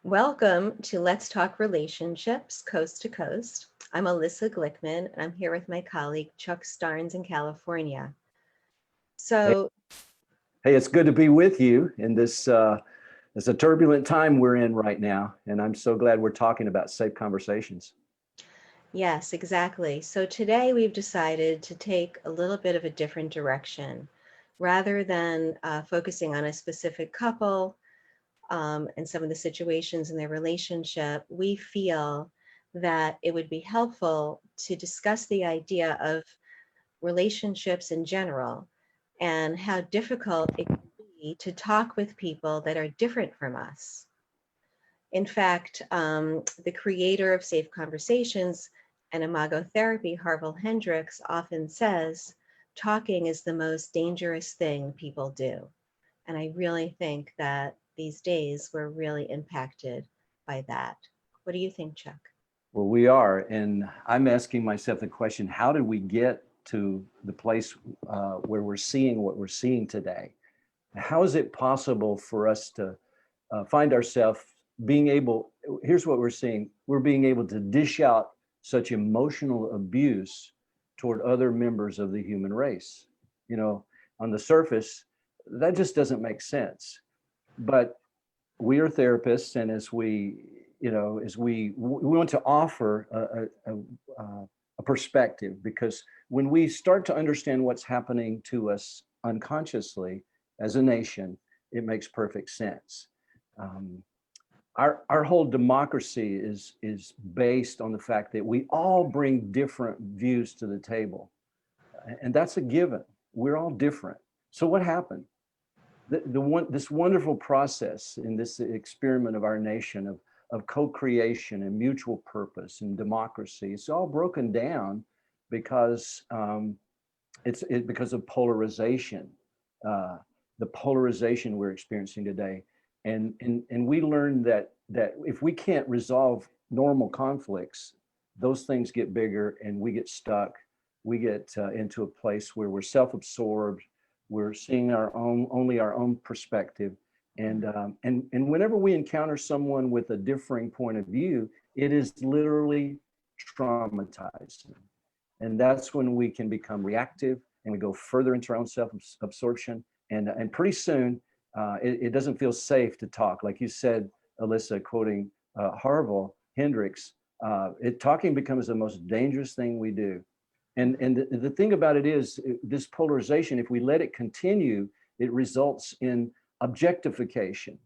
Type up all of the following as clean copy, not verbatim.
Welcome to Let's Talk Relationships, Coast to Coast. I'm Elissa Glickman, and I'm here with my colleague Chuck Starnes in California. Hey, So, hey, it's good to be with you in this. It's a turbulent time we're in right now, and I'm so glad we're talking about safe conversations. yes, exactly. So, today we've decided to take a little bit of a different direction. Rather than focusing on a specific couple and some of the situations in their relationship, we feel that it would be helpful to discuss the idea of relationships in general and how difficult it can be to talk with people that are different from us. In fact, the creator of Safe Conversations and Imago Therapy, Harville Hendricks, often says talking is the most dangerous thing people do. And I really think that these days we're really impacted by that. What do you think, Chuck? Well, we are, and I'm asking myself the question: how did we get to the place where we're seeing what we're seeing today? How is it possible for us to find ourselves being able? Here's what we're seeing: we're being able to dish out such emotional abuse toward other members of the human race. You know, on the surface, that just doesn't make sense. But we are therapists, and as we want to offer a perspective, because when we start to understand what's happening to us unconsciously as a nation, it makes perfect sense. Um, our whole democracy is based on the fact that we all bring different views to the table, and that's a given. We're all different. So what happened? This wonderful process in this experiment of our nation of co-creation and mutual purpose and democracy, it's all broken down because because of polarization, uh, the polarization we're experiencing today. And we learned that if we can't resolve normal conflicts, those things get bigger and we get stuck. We get into a place where we're self-absorbed. We're seeing only our own perspective. And whenever we encounter someone with a differing point of view, it is literally traumatizing. And that's when we can become reactive and we go further into our own self-absorption. And pretty soon, it doesn't feel safe to talk. Like you said, Elissa, quoting Harville Hendricks, talking becomes the most dangerous thing we do. And the thing about it is, this polarization, if we let it continue, it results in objectification.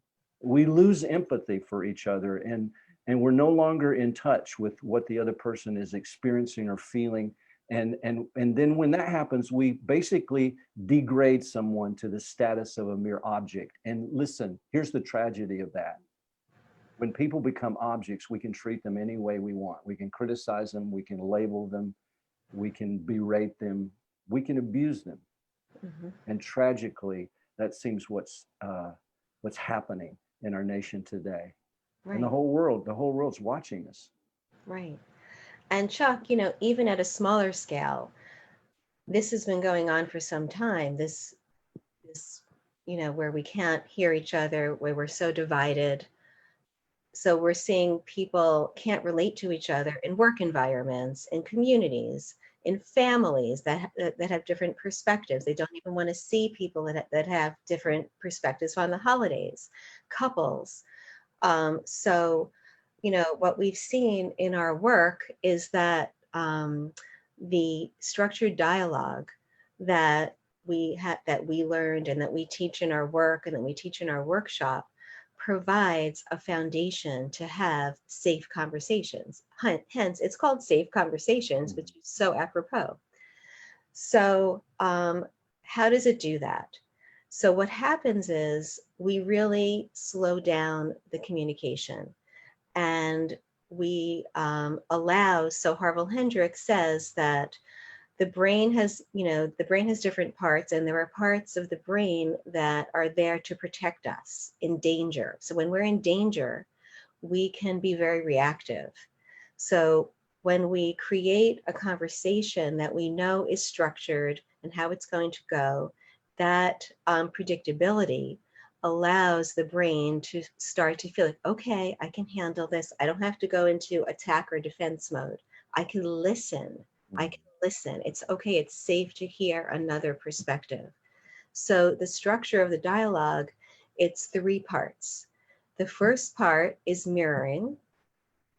We lose empathy for each other, and we're no longer in touch with what the other person is experiencing or feeling. And then when that happens, we basically degrade someone to the status of a mere object. And listen, here's the tragedy of that. When people become objects, we can treat them any way we want. We can criticize them, we can label them, we can berate them, we can abuse them. Mhm. And tragically, that seems what's happening in our nation today. And Right, the whole world's watching us. right. And Chuck, even at a smaller scale, this has been going on for some time. This, where we can't hear each other, where we're so divided. So we're seeing people can't relate to each other in work environments, in communities, in families that have different perspectives. They don't even want to see people that have different perspectives on the holidays, couples. So, what we've seen in our work is that the structured dialogue that that we learned and that we teach in our work and that we teach in our workshop provides a foundation to have safe conversations. Hence, it's called Safe Conversations, which is so apropos. So, how does it do that? So, what happens is we really slow down the communication and we allow. So, Harville Hendricks says that the brain has different parts, and there are parts of the brain that are there to protect us in danger. So, when we're in danger, we can be very reactive. So when we create a conversation that we know is structured and how it's going to go, that predictability allows the brain to start to feel like, okay, I can handle this. I don't have to go into attack or defense mode. I can listen. I can listen. It's okay. It's safe to hear another perspective. So the structure of the dialogue, it's three parts. The first part is mirroring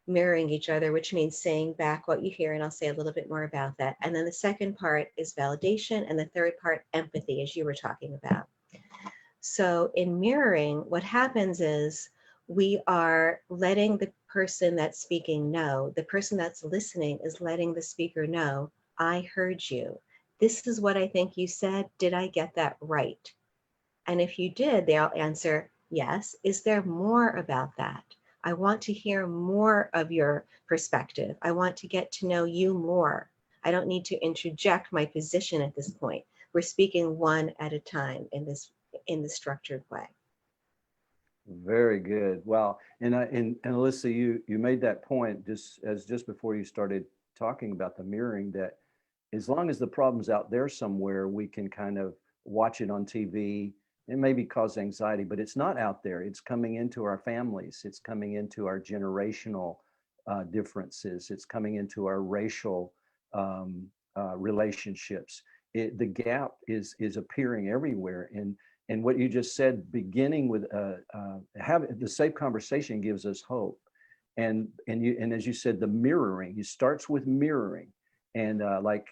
each other, which means saying back what you hear. And I'll say a little bit more about that. And then the second part is validation. And the third part, empathy, as you were talking about. So in mirroring, what happens is we are letting the person that's speaking know, the person that's listening is letting the speaker know, I heard you. This is what I think you said. Did I get that right? And if you did, they'll answer, yes. Is there more about that? I want to hear more of your perspective. I want to get to know you more. I don't need to interject my position at this point. We're speaking one at a time in the structured way. Very good. Wow. And Elissa, you made that point just before you started talking about the mirroring, that as long as the problem's out there somewhere, we can kind of watch it on TV. It maybe cause anxiety, but it's not out there. It's coming into our families. It's coming into our generational differences. It's coming into our racial relationships. The gap is appearing everywhere. And what you just said, beginning with have the safe conversation gives us hope. And as you said, the mirroring, it starts with mirroring. And like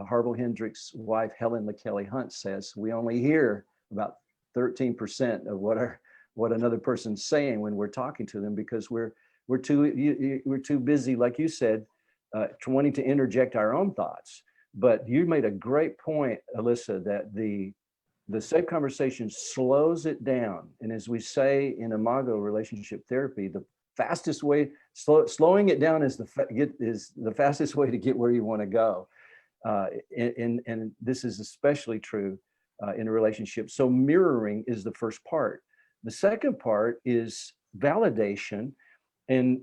Harville Hendricks' wife, Helen McKelly Hunt, says, we only hear about 13% of what another person's saying when we're talking to them, because we're too busy, like you said, wanting to interject our own thoughts. But you made a great point, Elissa, that the safe conversation slows it down. And as we say in Imago relationship therapy, the fastest way, slowing it down is the fastest way to get where you want to go. And this is especially true in a relationship. So mirroring is the first part. The second part is validation. And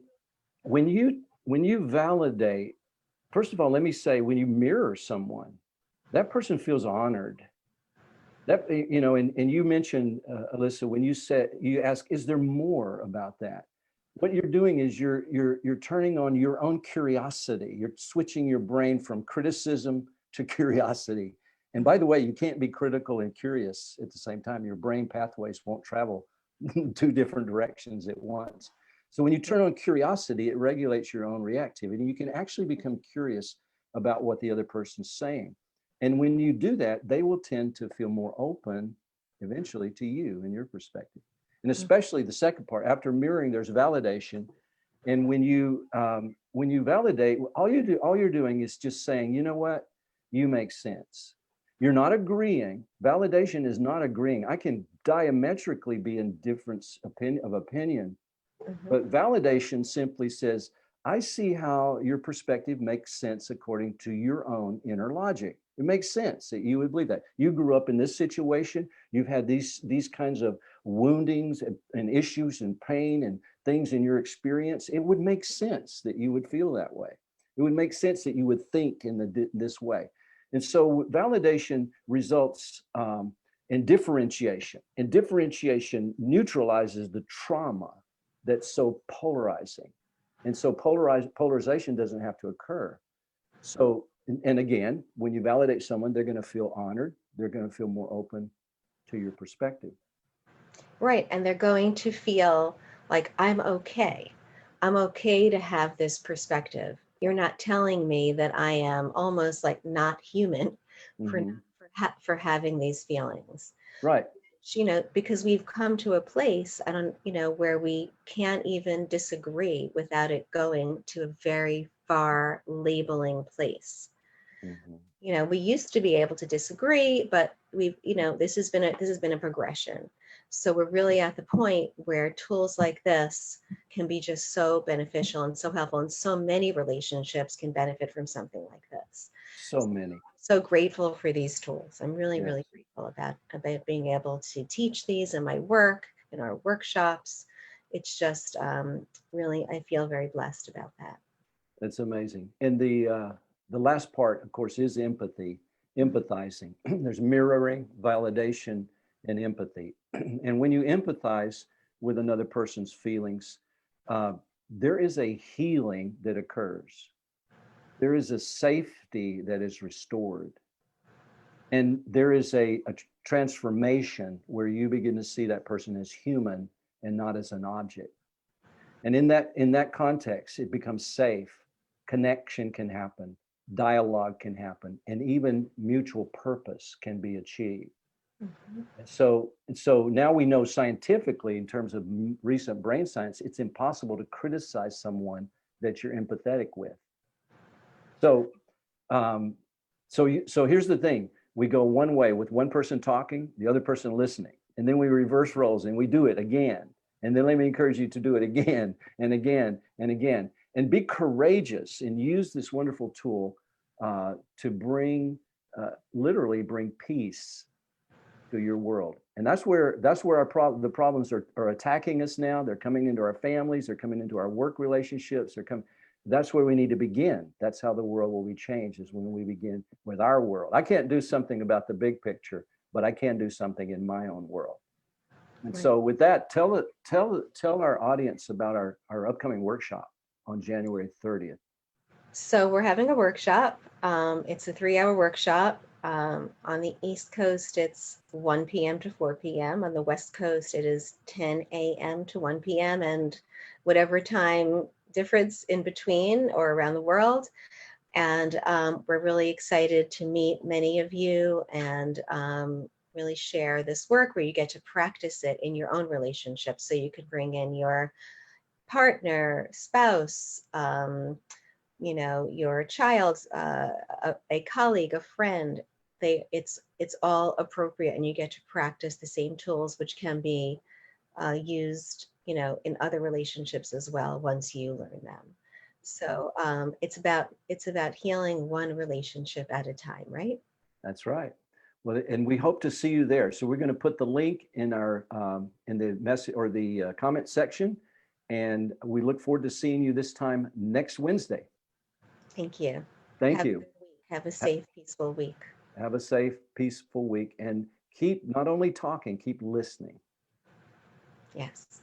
when you validate, first of all, let me say, when you mirror someone, that person feels honored. That, and you mentioned, Elissa, when you ask, is there more about that? What you're doing is you're turning on your own curiosity. You're switching your brain from criticism to curiosity. And by the way, you can't be critical and curious at the same time. Your brain pathways won't travel two different directions at once. So when you turn on curiosity, it regulates your own reactivity. You can actually become curious about what the other person's saying. And when you do that, they will tend to feel more open eventually to you and your perspective. And especially the second part, after mirroring, there's validation. And when you validate, all you're doing is just saying, you know what, you make sense. You're not agreeing. Validation is not agreeing. I can diametrically be in difference of opinion, but validation simply says, I see how your perspective makes sense according to your own inner logic. It makes sense that you would believe that. You grew up in this situation. You've had these kinds of woundings and issues and pain and things in your experience. It would make sense that you would feel that way. It would make sense that you would think in this way. And so validation results in differentiation. And differentiation neutralizes the trauma that's so polarizing. And so polarization doesn't have to occur. So, and again, when you validate someone, they're going to feel honored. They're going to feel more open to your perspective. Right. And they're going to feel like, I'm okay. I'm okay to have this perspective. You're not telling me that I am almost like not human for having these feelings. Right. Because we've come to a place, where we can't even disagree without it going to a very far labeling place. We used to be able to disagree, but this has been a progression. So we're really at the point where tools like this can be just so beneficial and so helpful, and so many relationships can benefit from something like this. So many. So grateful for these tools. I'm really grateful about being able to teach these in my work, in our workshops. It's just really, I feel very blessed about that. That's amazing. And the last part, of course, is empathy, empathizing. There's mirroring, validation, and empathy. And when you empathize with another person's feelings, there is a healing that occurs. There is a safety that is restored. And there is a transformation where you begin to see that person as human and not as an object. And in that context, it becomes safe. Connection can happen, dialogue can happen, and even mutual purpose can be achieved. Mm-hmm. So now we know scientifically, in terms of recent brain science, it's impossible to criticize someone that you're empathetic with. So, so here's the thing: we go one way with one person talking, the other person listening, and then we reverse roles and we do it again. And then let me encourage you to do it again and again and again, and be courageous and use this wonderful tool to literally bring peace to your world. And that's where the problems are attacking us now. They're coming into our families. They're coming into our work relationships. That's where we need to begin. That's how the world will be changed, is when we begin with our world. I can't do something about the big picture, but I can do something in my own world. And Right. so with that, tell our audience about our upcoming workshop on January 30th. So we're having a workshop. It's a 3-hour workshop. On the East Coast, it's 1 p.m. to 4 p.m. On the West Coast, it is 10 a.m. to 1 p.m. and whatever time difference in between or around the world. And we're really excited to meet many of you and really share this work where you get to practice it in your own relationship. So you could bring in your partner, spouse, your child, a colleague, a friend. It's all appropriate, and you get to practice the same tools, which can be used, in other relationships as well once you learn them. So it's about healing one relationship at a time, right? That's right. Well, and we hope to see you there. So we're going to put the link in in the message or the comment section, and we look forward to seeing you this time next Wednesday. Thank you. Thank Have a you. good week. Have a safe, peaceful week. Have a safe, peaceful week, and keep not only talking, keep listening. Yes.